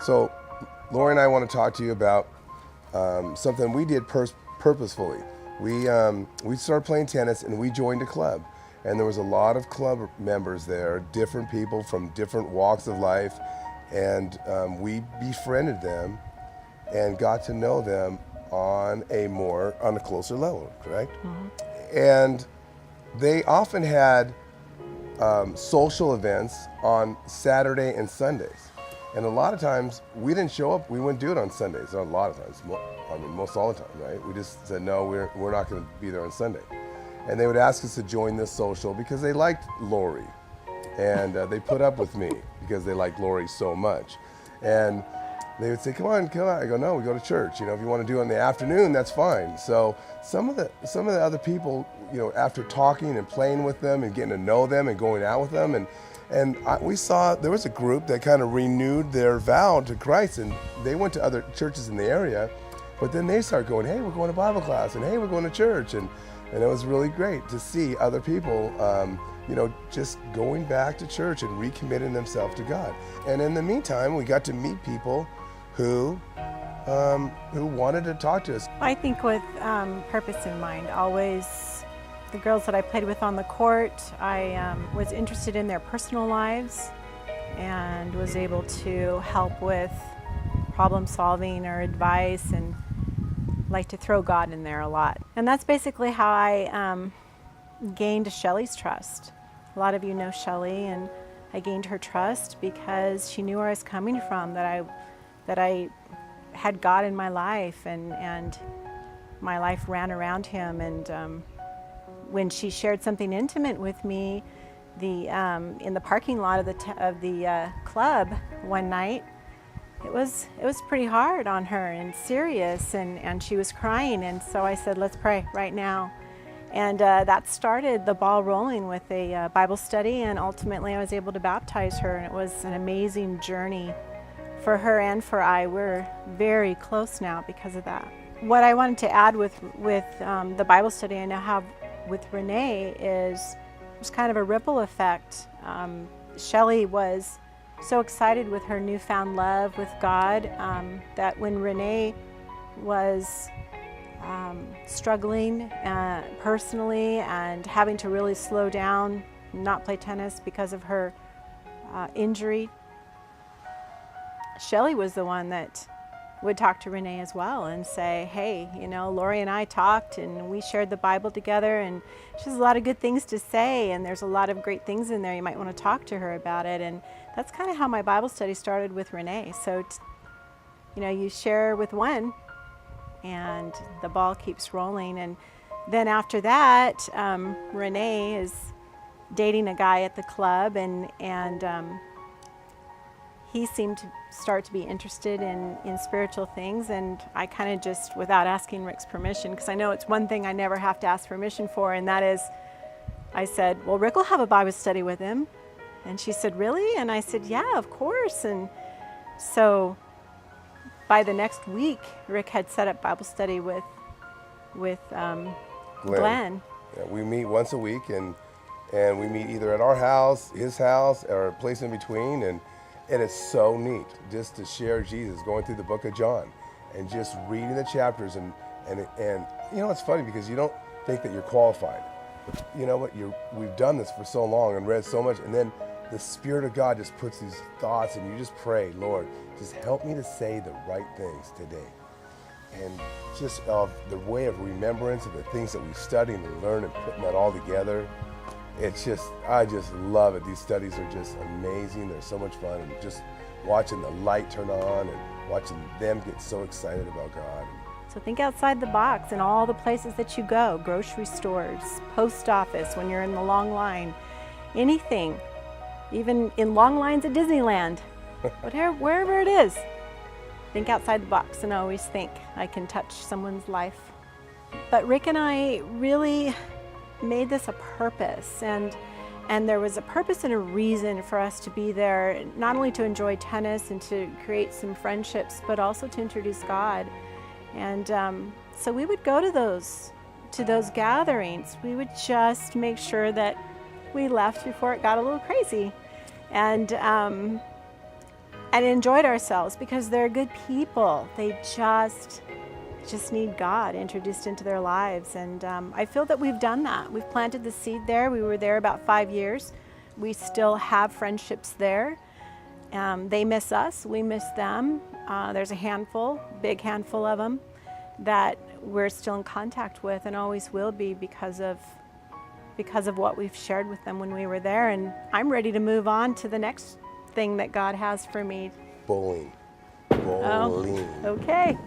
So, Lori and I want to talk to you about something we did purposefully. We started playing tennis and we joined a club. And there was a lot of club members there, different people from different walks of life. And we befriended them and got to know them on a closer level, correct? Mm-hmm. And they often had social events on Saturday and Sundays. And a lot of times we didn't show up, we wouldn't do it on Sundays. Not a lot of times, most all the time, right? We just said, no, we're not gonna be there on Sunday. And they would ask us to join this social because they liked Lori. And they put up with me because they liked Lori so much. And they would say, come on. I go, no, we go to church. You know, if you want to do it in the afternoon, that's fine. So some of the other people, you know, after talking and playing with them and getting to know them and going out with them, we saw there was a group that kind of renewed their vow to Christ, and they went to other churches in the area, but then they started going, hey, we're going to Bible class, and hey, we're going to church, and it was really great to see other people, you know, just going back to church and recommitting themselves to God. And in the meantime, we got to meet people who wanted to talk to us. I think with purpose in mind, always. The girls that I played with on the court, I was interested in their personal lives and was able to help with problem solving or advice, and like to throw God in there a lot. And that's basically how I gained Shelley's trust. A lot of you know Shelley, and I gained her trust because she knew where I was coming from, that I had God in my life, and my life ran around him. And when she shared something intimate with me, in the parking lot of the club one night, it was pretty hard on her and serious, and she was crying. And so I said, let's pray right now. And that started the ball rolling with a Bible study, and ultimately I was able to baptize her, and it was an amazing journey for her and for I. We're very close now because of that. What I wanted to add with the Bible study I now have with Renee was kind of a ripple effect. Shelley was so excited with her newfound love with God that when Renee was struggling personally and having to really slow down, not play tennis because of her injury, Shelley was the one that would talk to Renee as well and say, hey, you know, Lori and I talked and we shared the Bible together, and she has a lot of good things to say, and there's a lot of great things in there. You might want to talk to her about it. And that's kind of how my Bible study started with Renee. So, you know, you share with one and the ball keeps rolling. And then after that, Renee is dating a guy at the club, and he seemed to start to be interested in spiritual things, and I kind of just, without asking Rick's permission, because I know it's one thing I never have to ask permission for, and that is, I said, well, Rick will have a Bible study with him. And she said, really? And I said, yeah, of course. And so by the next week, Rick had set up Bible study with Glenn. Yeah, we meet once a week, and we meet either at our house, his house, or a place in between, and it's so neat just to share Jesus, going through the book of John and just reading the chapters. And you know, it's funny because you don't think that you're qualified. You know what? We've done this for so long and read so much, and then the Spirit of God just puts these thoughts, and you just pray, Lord, just help me to say the right things today. And just the way of remembrance of the things that we study and we learn and putting that all together. It's just, I just love it. These studies are just amazing. They're so much fun. And just watching the light turn on and watching them get so excited about God. So think outside the box in all the places that you go, grocery stores, post office, when you're in the long line, anything, even in long lines at Disneyland, wherever it is. Think outside the box and always think, I can touch someone's life. But Rick and I really made this a purpose, and there was a purpose and a reason for us to be there, not only to enjoy tennis and to create some friendships, but also to introduce God. And so we would go to those gatherings. We would just make sure that we left before it got a little crazy. And and enjoyed ourselves because they're good people. They just need God introduced into their lives. And I feel that we've done that. We've planted the seed there. We were there about 5 years. We still have friendships there. They miss us, we miss them. There's a handful, big handful of them that we're still in contact with and always will be because of what we've shared with them when we were there. And I'm ready to move on to the next thing that God has for me. Bowling. Oh, okay.